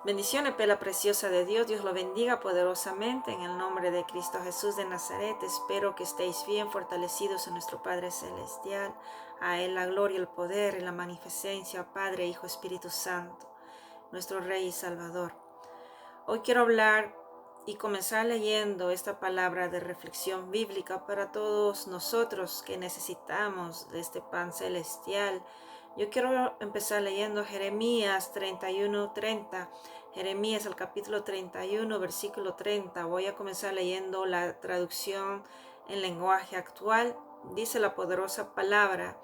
Bendiciones, pela preciosa de Dios. Dios lo bendiga poderosamente en el nombre de Cristo Jesús de Nazaret. Espero que estéis bien fortalecidos en nuestro Padre Celestial. A Él la gloria, el poder y la magnificencia, Padre, Hijo, Espíritu Santo, nuestro Rey y Salvador. Hoy quiero hablar y comenzar leyendo esta palabra de reflexión bíblica para todos nosotros que necesitamos de este pan celestial. Yo quiero empezar leyendo Jeremías 31:30. Jeremías, el capítulo 31, versículo 30. Voy a comenzar leyendo la traducción en lenguaje actual. Dice la poderosa palabra,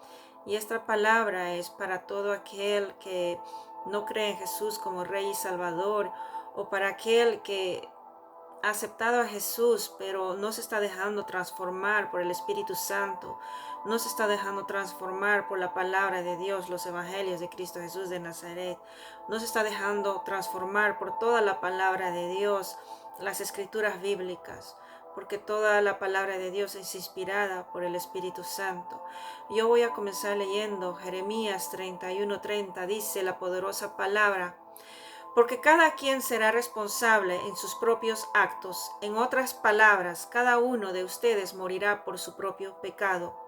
y esta palabra es para todo aquel que no cree en Jesús como Rey y Salvador, o para aquel que ha aceptado a Jesús, pero no se está dejando transformar por el Espíritu Santo, no se está dejando transformar por la palabra de Dios, los evangelios de Cristo Jesús de Nazaret, no se está dejando transformar por toda la palabra de Dios, las escrituras bíblicas, porque toda la palabra de Dios es inspirada por el Espíritu Santo. Yo voy a comenzar leyendo Jeremías 31:30, dice la poderosa palabra: porque cada quien será responsable en sus propios actos. En otras palabras, cada uno de ustedes morirá por su propio pecado.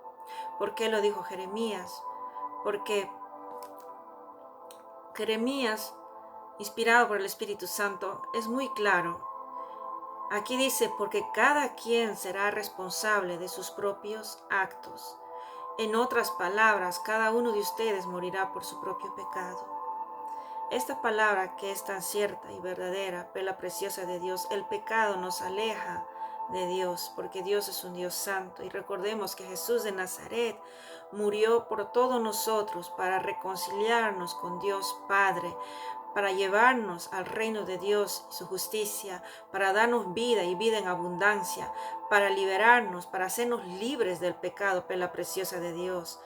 ¿Por qué lo dijo Jeremías? Porque Jeremías, inspirado por el Espíritu Santo, es muy claro. Aquí dice, porque cada quien será responsable de sus propios actos. En otras palabras, cada uno de ustedes morirá por su propio pecado. Esta palabra que es tan cierta y verdadera, perla preciosa de Dios, el pecado nos aleja de Dios, porque Dios es un Dios santo. Y recordemos que Jesús de Nazaret murió por todos nosotros para reconciliarnos con Dios Padre, para llevarnos al reino de Dios y su justicia, para darnos vida y vida en abundancia, para liberarnos, para hacernos libres del pecado, perla preciosa de Dios.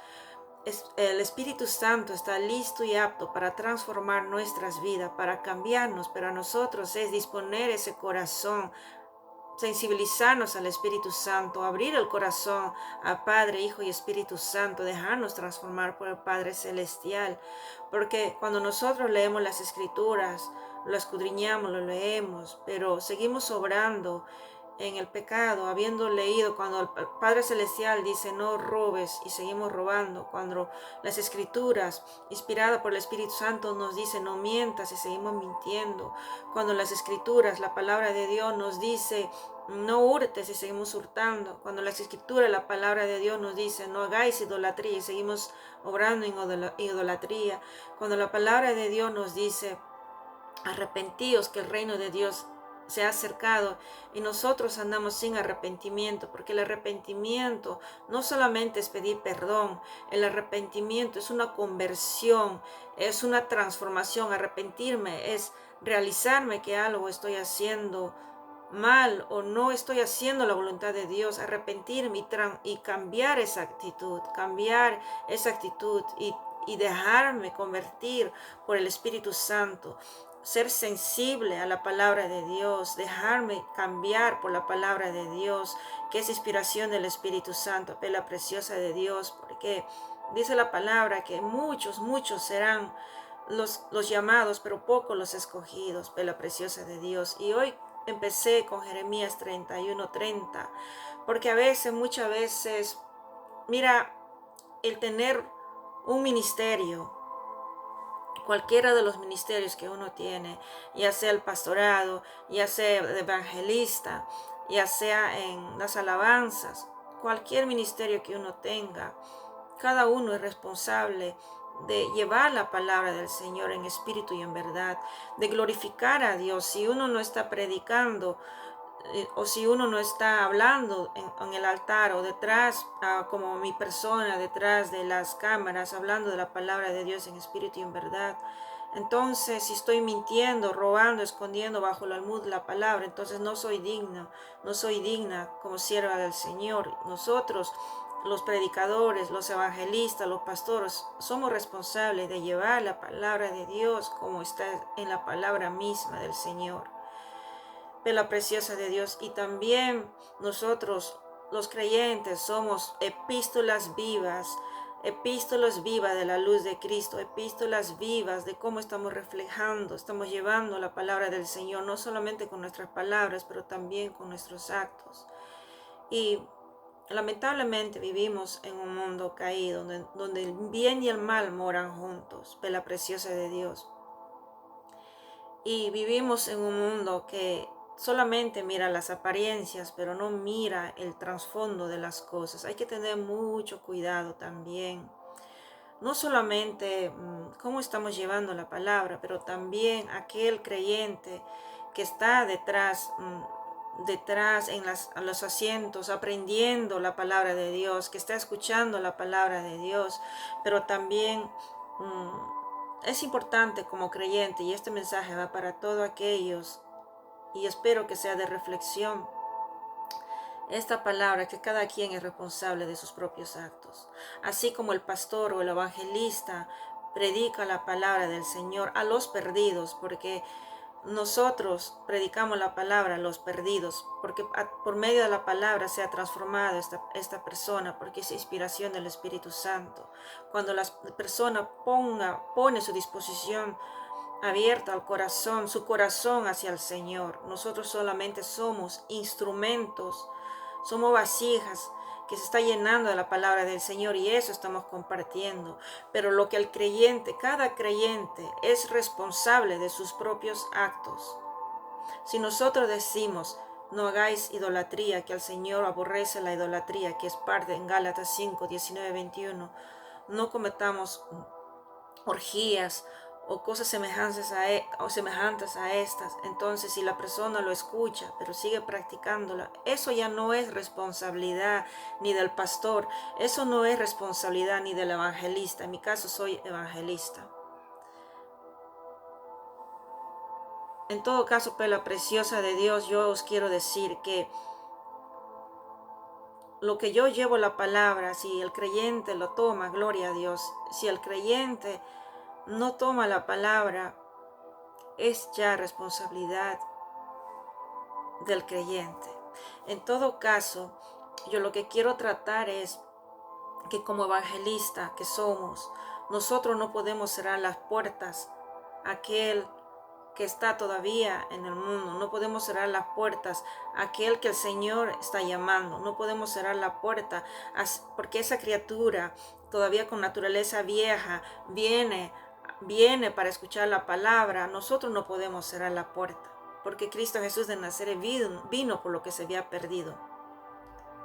El Espíritu Santo está listo y apto para transformar nuestras vidas, para cambiarnos, pero a nosotros es disponer ese corazón, sensibilizarnos al Espíritu Santo, abrir el corazón a Padre, Hijo y Espíritu Santo, dejarnos transformar por el Padre Celestial. Porque cuando nosotros leemos las Escrituras, lo escudriñamos, lo leemos, pero seguimos obrando en el pecado, habiendo leído cuando el Padre Celestial dice no robes y seguimos robando, cuando las Escrituras inspiradas por el Espíritu Santo nos dice no mientas y seguimos mintiendo, cuando las Escrituras, la palabra de Dios nos dice no hurtes y seguimos hurtando, cuando las Escrituras, la palabra de Dios nos dice no hagáis idolatría y seguimos obrando en idolatría, cuando la palabra de Dios nos dice arrepentíos que el reino de Dios se ha acercado, y nosotros andamos sin arrepentimiento, porque el arrepentimiento no solamente es pedir perdón, el arrepentimiento es una conversión, es una transformación. Arrepentirme es realizarme que algo estoy haciendo mal o no estoy haciendo la voluntad de Dios, arrepentirme y cambiar esa actitud, y dejarme convertir por el Espíritu Santo, ser sensible a la palabra de Dios, dejarme cambiar por la palabra de Dios, que es inspiración del Espíritu Santo, perla preciosa de Dios, porque dice la palabra que muchos serán los llamados, pero pocos los escogidos, perla preciosa de Dios. Y hoy empecé con Jeremías 31:30, porque muchas veces, mira, el tener un ministerio, cualquiera de los ministerios que uno tiene, ya sea el pastorado, ya sea el evangelista, ya sea en las alabanzas, cualquier ministerio que uno tenga, cada uno es responsable de llevar la palabra del Señor en espíritu y en verdad, de glorificar a Dios. Si uno no está predicando, o si uno no está hablando en el altar o detrás, como mi persona, detrás de las cámaras, hablando de la palabra de Dios en espíritu y en verdad, entonces si estoy mintiendo, robando, escondiendo bajo el almud la palabra, entonces no soy digna como sierva del Señor. Nosotros, los predicadores, los evangelistas, los pastores, somos responsables de llevar la palabra de Dios como está en la palabra misma del Señor, de la preciosa de Dios. Y también nosotros, los creyentes, somos epístolas vivas, epístolas vivas de la luz de Cristo, epístolas vivas de cómo estamos reflejando, estamos llevando la palabra del Señor, no solamente con nuestras palabras, pero también con nuestros actos. Y lamentablemente vivimos en un mundo caído, donde el bien y el mal moran juntos, la preciosa de Dios. Y vivimos en un mundo que solamente mira las apariencias, pero no mira el trasfondo de las cosas. Hay que tener mucho cuidado también. No solamente cómo estamos llevando la palabra, pero también aquel creyente que está detrás en los asientos, aprendiendo la palabra de Dios, que está escuchando la palabra de Dios, pero también es importante como creyente, y este mensaje va para todos aquellos, y espero que sea de reflexión, esta palabra, que cada quien es responsable de sus propios actos. Así como el pastor o el evangelista predica la palabra del Señor a los perdidos, porque nosotros predicamos la palabra a los perdidos, porque por medio de la palabra se ha transformado esta persona, porque es inspiración del Espíritu Santo. Cuando la persona pone su disposición abierta al corazón, su corazón hacia el Señor, nosotros solamente somos instrumentos, somos vasijas que se está llenando de la palabra del Señor, y eso estamos compartiendo. Pero lo que el creyente, cada creyente, es responsable de sus propios actos. Si nosotros decimos, no hagáis idolatría, que el Señor aborrece la idolatría, que es parte en Gálatas 5, 19, 21, no cometamos orgías o cosas semejantes a estas. Entonces, si la persona lo escucha pero sigue practicándola, eso ya no es responsabilidad ni del pastor, eso no es responsabilidad ni del evangelista. En mi caso soy evangelista. En todo caso, la preciosa de Dios, yo os quiero decir que lo que yo llevo la palabra, si el creyente lo toma, gloria a Dios. Si el creyente no toma la palabra, es ya responsabilidad del creyente. En todo caso, yo lo que quiero tratar es que como evangelista que somos, nosotros no podemos cerrar las puertas a aquel que está todavía en el mundo. No podemos cerrar las puertas a aquel que el Señor está llamando. No podemos cerrar la puerta porque esa criatura todavía con naturaleza vieja viene para escuchar la palabra. Nosotros no podemos cerrar la puerta, porque Cristo Jesús de Nazaret vino por lo que se había perdido.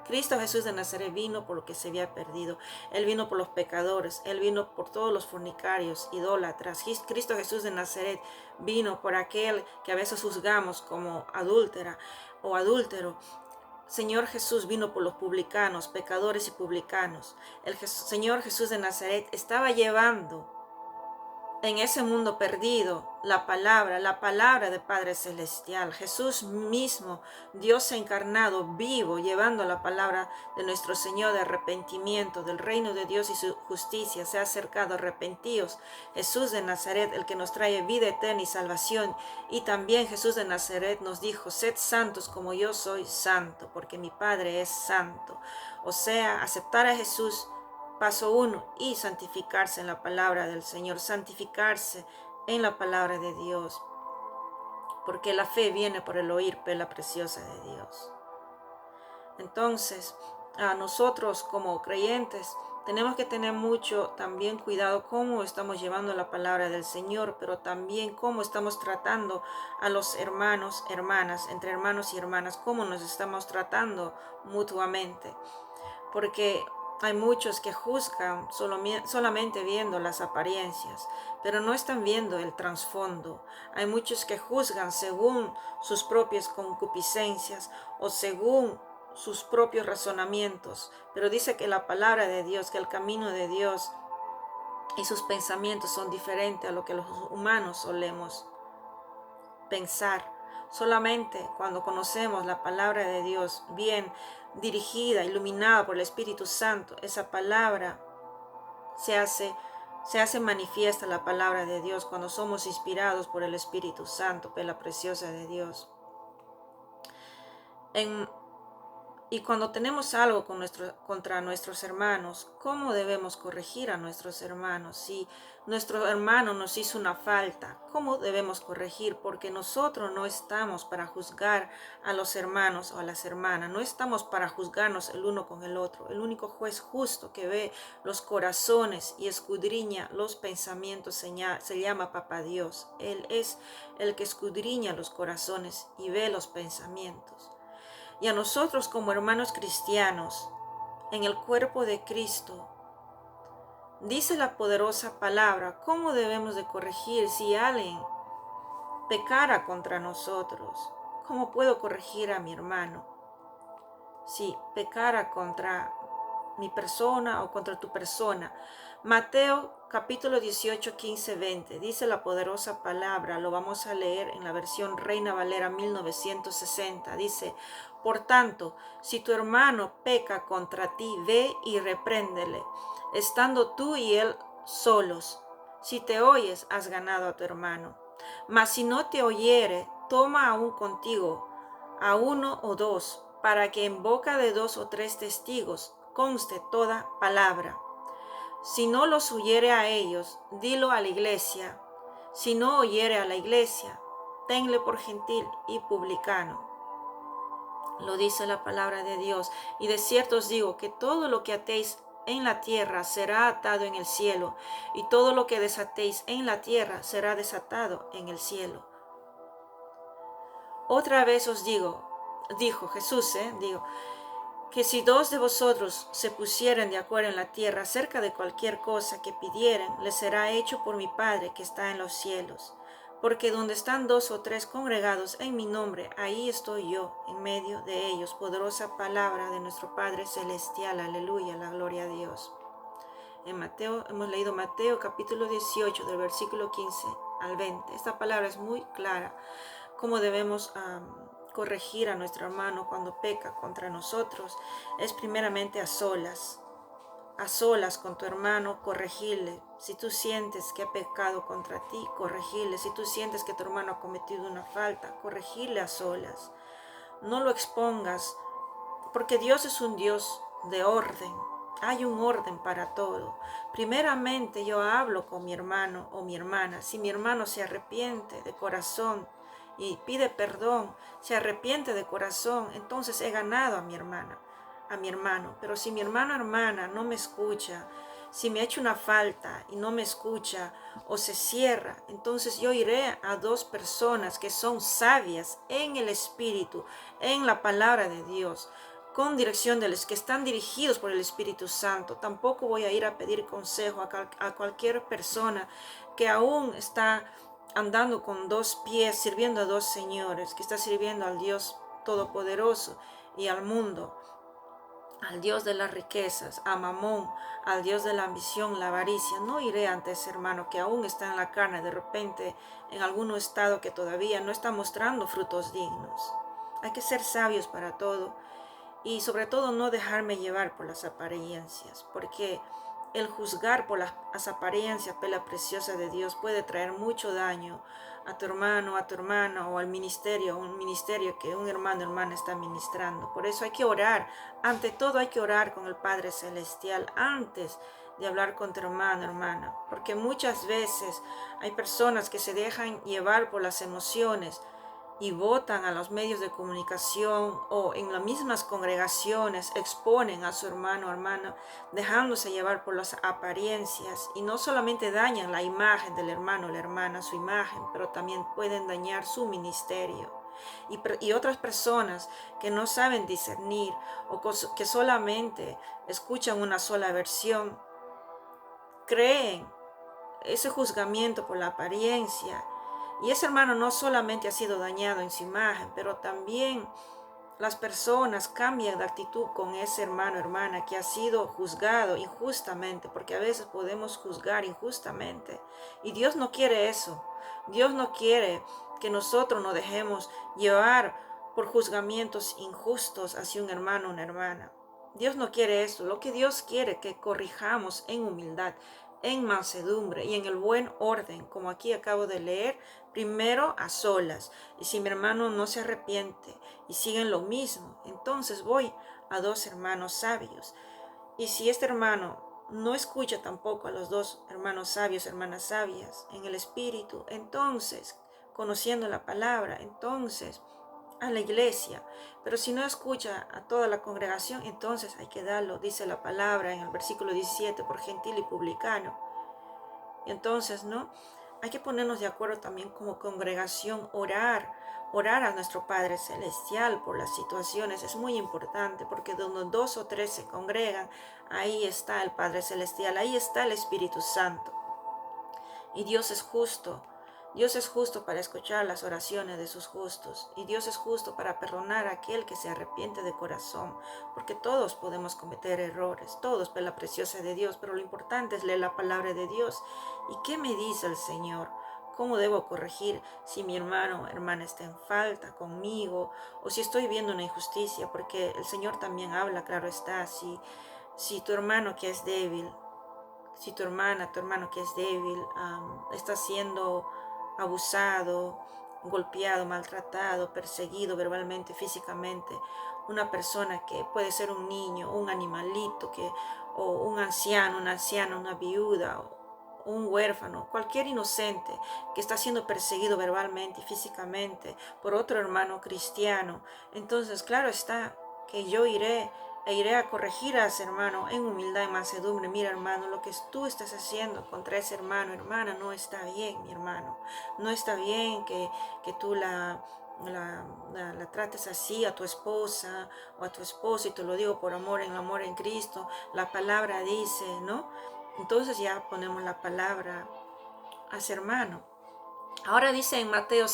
Cristo Jesús de Nazaret vino por lo que se había perdido. Él vino por los pecadores. Él vino por todos los fornicarios, idólatras. Cristo Jesús de Nazaret vino por aquel que a veces juzgamos como adúltera o adúltero. Señor Jesús vino por los publicanos, pecadores y publicanos. Señor Jesús de Nazaret estaba llevando en ese mundo perdido la palabra de Padre Celestial. Jesús mismo, Dios encarnado, vivo, llevando la palabra de nuestro Señor de arrepentimiento, del reino de Dios y su justicia. Se ha acercado, arrepentíos. Jesús de Nazaret, el que nos trae vida eterna y salvación. Y también Jesús de Nazaret nos dijo, sed santos como yo soy santo, porque mi Padre es santo. O sea, aceptar a Jesús. Paso 1, y santificarse en la palabra del Señor, santificarse en la palabra de Dios, porque la fe viene por el oír, la preciosa de Dios. Entonces, a nosotros como creyentes tenemos que tener mucho también cuidado cómo estamos llevando la palabra del Señor, pero también cómo estamos tratando a los hermanos, hermanas, entre hermanos y hermanas, cómo nos estamos tratando mutuamente, porque hay muchos que juzgan solamente viendo las apariencias, pero no están viendo el trasfondo. Hay muchos que juzgan según sus propias concupiscencias o según sus propios razonamientos, pero dice que la palabra de Dios, que el camino de Dios y sus pensamientos son diferentes a lo que los humanos solemos pensar. Solamente cuando conocemos la palabra de Dios bien dirigida, iluminada por el Espíritu Santo, esa palabra se hace manifiesta, la palabra de Dios, cuando somos inspirados por el Espíritu Santo, por la preciosa de Dios. En Y cuando tenemos algo contra nuestros hermanos, ¿cómo debemos corregir a nuestros hermanos? Si nuestro hermano nos hizo una falta, ¿cómo debemos corregir? Porque nosotros no estamos para juzgar a los hermanos o a las hermanas, no estamos para juzgarnos el uno con el otro. El único juez justo que ve los corazones y escudriña los pensamientos se llama Papá Dios. Él es el que escudriña los corazones y ve los pensamientos. Y a nosotros como hermanos cristianos, en el cuerpo de Cristo, dice la poderosa palabra, ¿cómo debemos de corregir si alguien pecara contra nosotros? ¿Cómo puedo corregir a mi hermano si pecara contra mi persona o contra tu persona? Mateo capítulo 18, 15, 20. Dice la poderosa palabra, lo vamos a leer en la versión Reina Valera 1960. Dice, por tanto, si tu hermano peca contra ti, ve y repréndele, estando tú y él solos. Si te oyes, has ganado a tu hermano. Mas si no te oyere, toma aún contigo a uno o dos, para que en boca de 2 o 3 testigos conste toda palabra. Si no los oyere a ellos, dilo a la iglesia. Si no oyere a la iglesia, tenle por gentil y publicano. Lo dice la palabra de Dios. Y de cierto os digo que todo lo que atéis en la tierra será atado en el cielo, y todo lo que desatéis en la tierra será desatado en el cielo. Otra vez os digo, dijo Jesús, que si 2 de vosotros se pusieren de acuerdo en la tierra acerca de cualquier cosa que pidieren, les será hecho por mi Padre que está en los cielos. Porque donde están 2 o 3 congregados en mi nombre, ahí estoy yo, en medio de ellos. Poderosa palabra de nuestro Padre Celestial. Aleluya, la gloria a Dios. En Mateo, hemos leído Mateo capítulo 18, del versículo 15 al 20. Esta palabra es muy clara. Cómo debemos corregir a nuestro hermano cuando peca contra nosotros es primeramente a solas con tu hermano, corregirle. Si tú sientes que ha pecado contra ti, corregirle. Si tú sientes que tu hermano ha cometido una falta, corregirle a solas. No lo expongas, porque Dios es un Dios de orden. Hay un orden para todo. Primeramente yo hablo con mi hermano o mi hermana. Si mi hermano se arrepiente de corazón y pide perdón, se arrepiente de corazón, entonces he ganado a mi hermana, a mi hermano. Pero si mi hermano o hermana no me escucha, si me ha hecho una falta y no me escucha o se cierra, entonces yo iré a 2 personas que son sabias en el Espíritu, en la palabra de Dios, con dirección de los que están dirigidos por el Espíritu Santo. Tampoco voy a ir a pedir consejo a cualquier persona que aún está andando con 2 pies, sirviendo a 2 señores, que está sirviendo al Dios Todopoderoso y al mundo, al Dios de las riquezas, a Mamón, al Dios de la ambición, la avaricia. No iré ante ese hermano que aún está en la carne, de repente en algún estado que todavía no está mostrando frutos dignos. Hay que ser sabios para todo y sobre todo no dejarme llevar por las apariencias, porque el juzgar por las apariencias, la preciosa de Dios, puede traer mucho daño a tu hermano, a tu hermana o al ministerio, un ministerio que un hermano o hermana está ministrando. Por eso hay que orar. Ante todo hay que orar con el Padre Celestial antes de hablar con tu hermano, hermana, porque muchas veces hay personas que se dejan llevar por las emociones y votan a los medios de comunicación o en las mismas congregaciones exponen a su hermano o hermana dejándose llevar por las apariencias, y no solamente dañan la imagen del hermano o la hermana, su imagen, pero también pueden dañar su ministerio. Y otras personas que no saben discernir o que solamente escuchan una sola versión, creen ese juzgamiento por la apariencia. Y ese hermano no solamente ha sido dañado en su imagen, pero también las personas cambian de actitud con ese hermano o hermana que ha sido juzgado injustamente, porque a veces podemos juzgar injustamente. Y Dios no quiere eso. Dios no quiere que nosotros nos dejemos llevar por juzgamientos injustos hacia un hermano o una hermana. Dios no quiere eso. Lo que Dios quiere es que corrijamos en humildad, en mansedumbre y en el buen orden, como aquí acabo de leer, primero a solas. Y si mi hermano no se arrepiente y sigue en lo mismo, entonces voy a 2 hermanos sabios. Y si este hermano no escucha tampoco a los 2 hermanos sabios, hermanas sabias en el espíritu, entonces, conociendo la palabra, entonces a la iglesia. Pero si no escucha a toda la congregación, entonces hay que darlo, dice la palabra en el versículo 17, por gentil y publicano. Entonces, ¿no? Hay que ponernos de acuerdo también como congregación, orar a nuestro Padre Celestial por las situaciones. Es muy importante porque donde 2 o 3 se congregan, ahí está el Padre Celestial, ahí está el Espíritu Santo. Y Dios es justo. Dios es justo para escuchar las oraciones de sus justos. Y Dios es justo para perdonar a aquel que se arrepiente de corazón. Porque todos podemos cometer errores, todos por la preciosa de Dios. Pero lo importante es leer la palabra de Dios. ¿Y qué me dice el Señor? ¿Cómo debo corregir si mi hermano o hermana está en falta conmigo? O si estoy viendo una injusticia. Porque el Señor también habla, claro está. Si tu hermano que es débil, si tu hermana, tu hermano que es débil, está siendo abusado, golpeado, maltratado, perseguido verbalmente, físicamente, una persona que puede ser un niño, un animalito, o un anciano, una anciana, una viuda, o un huérfano, cualquier inocente que está siendo perseguido verbalmente y físicamente por otro hermano cristiano, entonces claro está que yo iré a corregir a ese hermano en humildad y mansedumbre. Mira, hermano, lo que tú estás haciendo contra ese hermano, hermana, no está bien, mi hermano. No está bien que tú la trates así a tu esposa o a tu esposo, y te lo digo por amor, en amor en Cristo. La palabra dice, ¿no? Entonces ya ponemos la palabra a ese hermano. Ahora dice en Mateo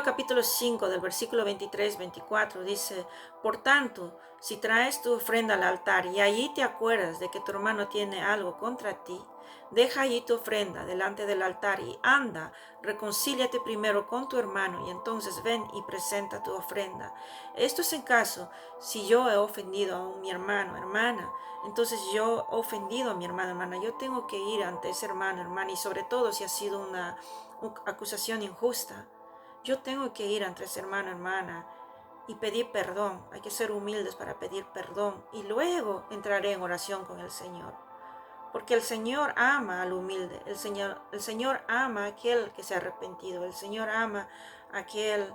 capítulo 5 del versículo 23-24 dice: por tanto, si traes tu ofrenda al altar y allí te acuerdas de que tu hermano tiene algo contra ti, deja allí tu ofrenda delante del altar y anda, reconcíliate primero con tu hermano y entonces ven y presenta tu ofrenda. Esto es en caso si yo he ofendido a mi hermano, hermana. Entonces yo he ofendido a mi hermano, hermana. Yo tengo que ir ante ese hermano, hermana, y sobre todo si ha sido una acusación injusta. Yo tengo que ir ante ese hermano, hermana, y pedir perdón. Hay que ser humildes para pedir perdón. Y luego entraré en oración con el Señor. Porque el Señor ama al humilde. El Señor ama a aquel que se ha arrepentido. El Señor ama a aquel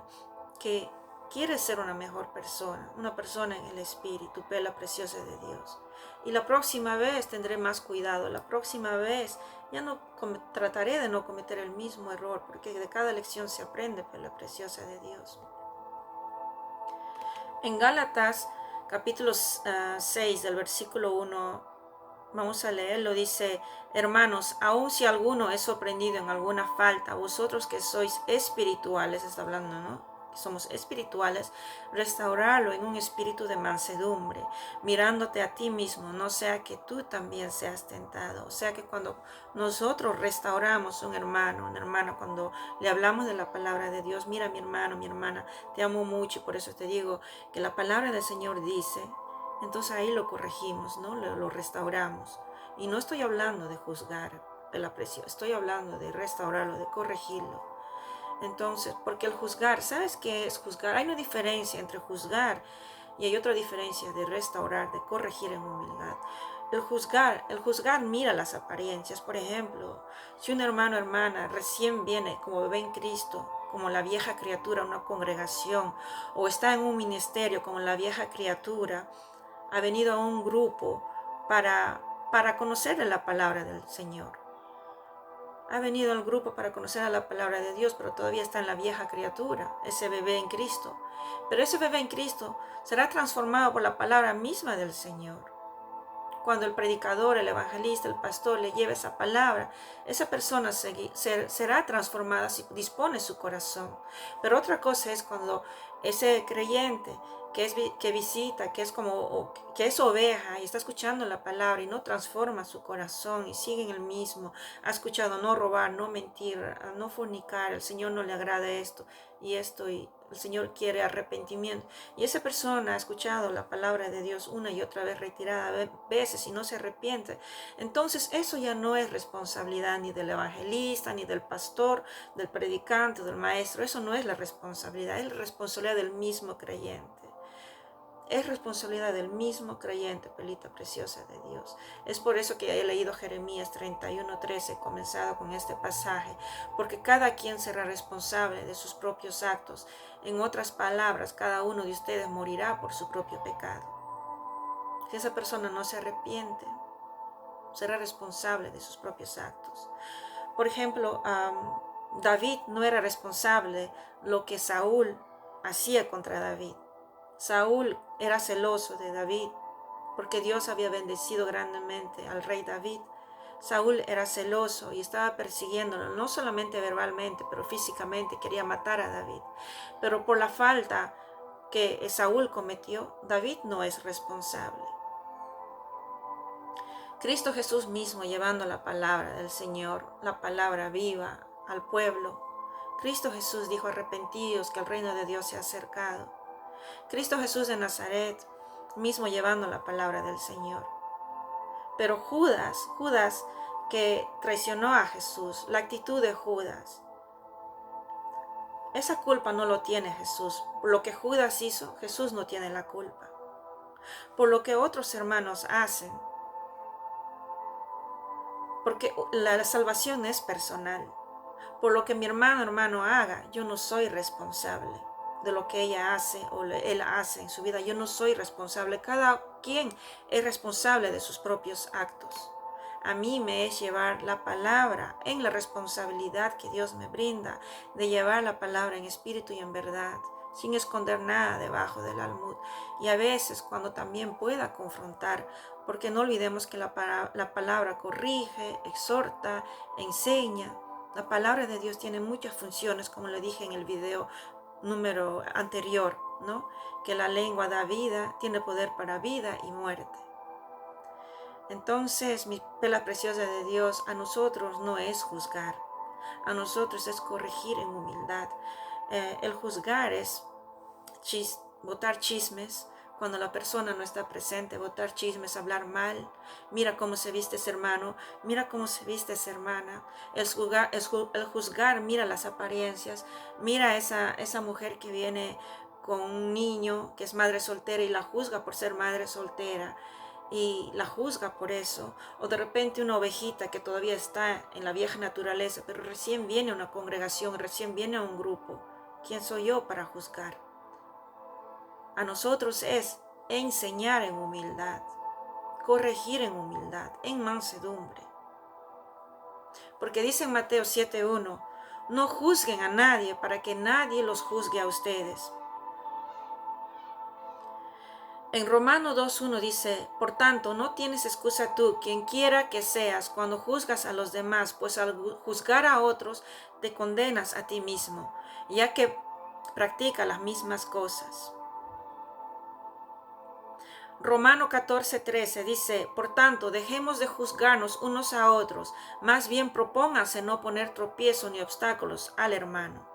que quiere ser una mejor persona. Una persona en el Espíritu, pela preciosa de Dios. Y la próxima vez tendré más cuidado. La próxima vez ya no trataré de no cometer el mismo error, porque de cada lección se aprende por la preciosa de Dios. En Gálatas capítulo 6 del versículo 1, vamos a leerlo, dice: hermanos, aun si alguno es sorprendido en alguna falta, vosotros que sois espirituales, está hablando, ¿no? Somos espirituales, restaurarlo en un espíritu de mansedumbre, mirándote a ti mismo, no sea que tú también seas tentado. O sea que cuando nosotros restauramos a un hermano, una hermana, cuando le hablamos de la palabra de Dios: mira, mi hermano, mi hermana, te amo mucho y por eso te digo que la palabra del Señor dice, entonces ahí lo corregimos, ¿no? Lo restauramos. Y no estoy hablando de juzgar el aprecio, estoy hablando de restaurarlo, de corregirlo. Entonces, porque el juzgar, ¿sabes qué es juzgar? Hay una diferencia entre juzgar y hay otra diferencia de restaurar, de corregir en humildad. El juzgar mira las apariencias. Por ejemplo, si un hermano o hermana recién viene como bebé en Cristo, como la vieja criatura a una congregación, o está en un ministerio como la vieja criatura, ha venido a un grupo para conocer la palabra del Señor. Ha venido al grupo para conocer a la palabra de Dios, pero todavía está en la vieja criatura, ese bebé en Cristo. Pero ese bebé en Cristo será transformado por la palabra misma del Señor. Cuando el predicador, el evangelista, el pastor le lleve esa palabra, esa persona será transformada si dispone su corazón. Pero otra cosa es cuando ese creyente que visita, que es oveja y está escuchando la palabra y no transforma su corazón y sigue en el mismo, ha escuchado no robar, no mentir, no fornicar, el Señor no le agrada esto y el Señor quiere arrepentimiento. Y esa persona ha escuchado la palabra de Dios una y otra vez, reiterada veces, y no se arrepiente. Entonces eso ya no es responsabilidad ni del evangelista, ni del pastor, del predicante, del maestro. Eso no es la responsabilidad, es la responsabilidad del mismo creyente. Es responsabilidad del mismo creyente, pelita preciosa de Dios. Es por eso que he leído Jeremías 31:13, comenzado con este pasaje, porque cada quien será responsable de sus propios actos. En otras palabras, cada uno de ustedes morirá por su propio pecado. Si esa persona no se arrepiente, será responsable de sus propios actos. Por ejemplo, David no era responsable de lo que Saúl hacía contra David. Saúl era celoso de David porque Dios había bendecido grandemente al rey David. Saúl era celoso y estaba persiguiéndolo, no solamente verbalmente, pero físicamente quería matar a David. Pero por la falta que Saúl cometió, David no es responsable. Cristo Jesús mismo llevando la palabra del Señor, la palabra viva al pueblo. Cristo Jesús dijo: arrepentidos, que el reino de Dios se ha acercado. Cristo Jesús de Nazaret mismo llevando la palabra del Señor. Pero Judas que traicionó a Jesús, la actitud de Judas, esa culpa no lo tiene Jesús. Por lo que Judas hizo, Jesús no tiene la culpa. Por lo que otros hermanos hacen, porque la salvación es personal. Por lo que mi hermano haga, yo no soy responsable de lo que ella hace o él hace en su vida. Yo no soy responsable. Cada quien es responsable de sus propios actos. A mí me es llevar la palabra en la responsabilidad que Dios me brinda, de llevar la palabra en espíritu y en verdad, sin esconder nada debajo del almud. Y a veces cuando también pueda confrontar, porque no olvidemos que la palabra corrige, exhorta, enseña. La palabra de Dios tiene muchas funciones, como le dije en el video número anterior, ¿no? Que la lengua da vida, tiene poder para vida y muerte. Entonces, mi pela preciosa de Dios, a nosotros no es juzgar, a nosotros es corregir en humildad. El juzgar es botar chismes cuando la persona no está presente, botar chismes, hablar mal. Mira cómo se viste ese hermano, mira cómo se viste esa hermana. El juzgar, mira las apariencias, mira esa mujer que viene con un niño que es madre soltera y la juzga por ser madre soltera y la juzga por eso. O de repente una ovejita que todavía está en la vieja naturaleza, pero recién viene a una congregación, recién viene a un grupo. ¿Quién soy yo para juzgar? A nosotros es enseñar en humildad, corregir en humildad, en mansedumbre. Porque dice en Mateo 7:1, no juzguen a nadie para que nadie los juzgue a ustedes. En Romanos 2:1 dice, por tanto, no tienes excusa tú, quien quiera que seas, cuando juzgas a los demás, pues al juzgar a otros, te condenas a ti mismo, ya que practica las mismas cosas. Romano 14:13 dice, por tanto, dejemos de juzgarnos unos a otros, más bien propónganse no poner tropiezo ni obstáculos al hermano.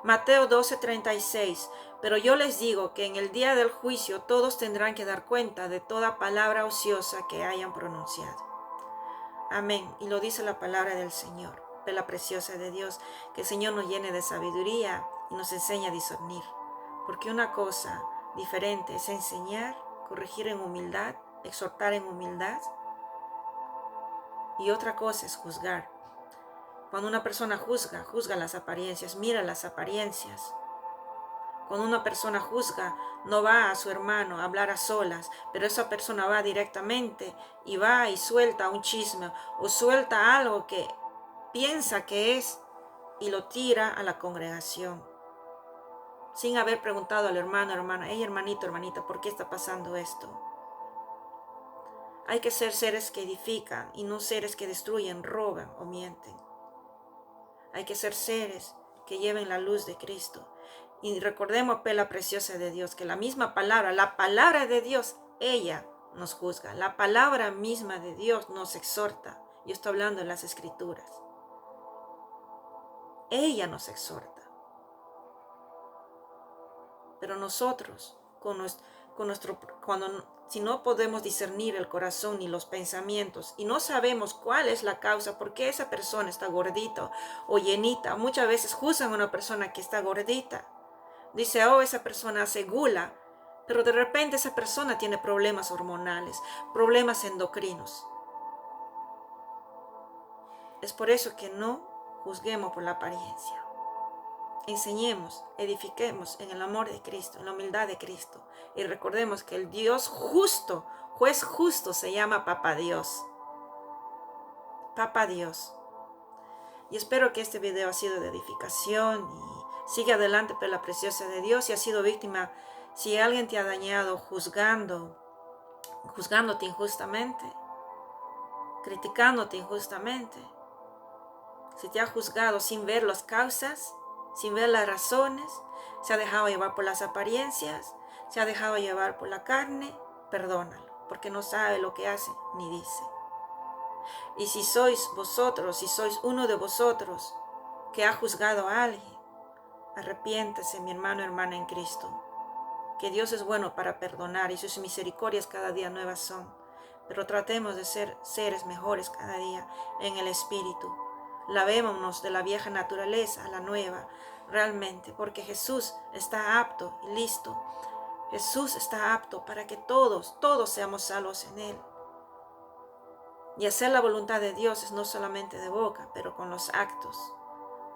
Mateo 12:36, pero yo les digo que en el día del juicio todos tendrán que dar cuenta de toda palabra ociosa que hayan pronunciado. Amén. Y lo dice la palabra del Señor, la preciosa de Dios, que el Señor nos llene de sabiduría y nos enseñe a discernir. Porque una cosa diferente es enseñar, corregir en humildad, exhortar en humildad. Y otra cosa es juzgar. Cuando una persona juzga las apariencias, mira las apariencias. Cuando una persona juzga, no va a su hermano a hablar a solas, pero esa persona va directamente y va y suelta un chisme o suelta algo que piensa que es y lo tira a la congregación. Sin haber preguntado al hermano, hermana, hey hermanito, hermanita, ¿por qué está pasando esto? Hay que ser seres que edifican y no seres que destruyen, roban o mienten. Hay que ser seres que lleven la luz de Cristo. Y recordemos, pela preciosa de Dios, que la misma palabra, la palabra de Dios, ella nos juzga. La palabra misma de Dios nos exhorta. Yo estoy hablando de las Escrituras. Ella nos exhorta. Pero nosotros, si no podemos discernir el corazón ni los pensamientos y no sabemos cuál es la causa, por qué esa persona está gordita o llenita, muchas veces juzgan a una persona que está gordita, Dice, oh, esa persona hace gula, pero de repente esa persona tiene problemas hormonales, problemas endocrinos. Es por eso que no juzguemos por la apariencia. Enseñemos, edifiquemos en el amor de Cristo, en la humildad de Cristo. Y recordemos que el Dios justo, juez justo, se llama Papá Dios. Papá Dios. Y espero que este video ha sido de edificación y sigue adelante por la preciosa de Dios. Si has sido víctima, si alguien te ha dañado juzgándote injustamente, criticándote injustamente, si te ha juzgado sin ver las causas, sin ver las razones, se ha dejado llevar por las apariencias, se ha dejado llevar por la carne, perdónalo, porque no sabe lo que hace ni dice. Y si sois vosotros, si sois uno de vosotros que ha juzgado a alguien, arrepiéntase, mi hermano, hermana en Cristo, que Dios es bueno para perdonar y sus misericordias cada día nuevas son. Pero tratemos de ser seres mejores cada día en el Espíritu. Lavémonos de la vieja naturaleza a la nueva, realmente, porque Jesús está apto y listo. Jesús está apto para que todos seamos salvos en Él. Y hacer la voluntad de Dios es no solamente de boca, pero con los actos.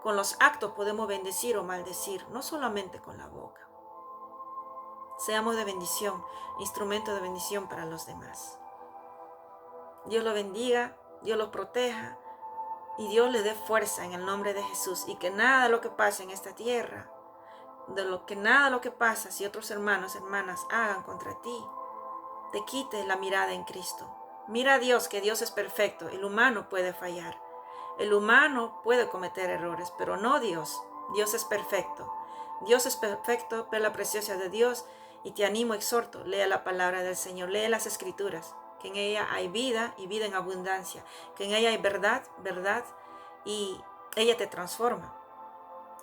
Con los actos podemos bendecir o maldecir, no solamente con la boca. Seamos de bendición, instrumento de bendición para los demás. Dios lo bendiga, Dios lo proteja y Dios le dé fuerza en el nombre de Jesús. Y que nada de lo que pase en esta tierra, nada de lo que pasa si otros hermanos, hermanas hagan contra ti, te quite la mirada en Cristo. Mira a Dios, que Dios es perfecto. El humano puede fallar. El humano puede cometer errores, pero no Dios. Dios es perfecto. Dios es perfecto, ve la preciosa de Dios. Y te animo, exhorto, lea la palabra del Señor, lee las Escrituras, que en ella hay vida y vida en abundancia, que en ella hay verdad, verdad, y ella te transforma.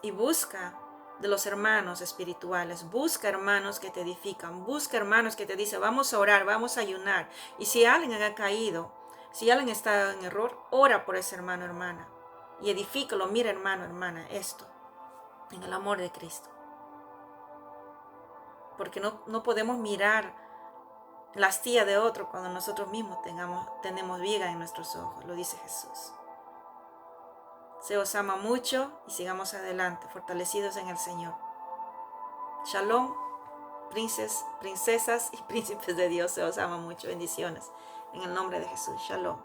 Y busca de los hermanos espirituales, busca hermanos que te edifican, busca hermanos que te dicen, vamos a orar, vamos a ayunar. Y si alguien ha caído, si alguien está en error, ora por ese hermano, hermana, y edifícalo. Mira, hermano, hermana, esto, en el amor de Cristo. Porque no podemos mirar la astilla de otro cuando nosotros mismos tenemos viga en nuestros ojos, lo dice Jesús. Se os ama mucho y sigamos adelante, fortalecidos en el Señor. Shalom, princesas y príncipes de Dios, se os ama mucho. Bendiciones en el nombre de Jesús. Shalom.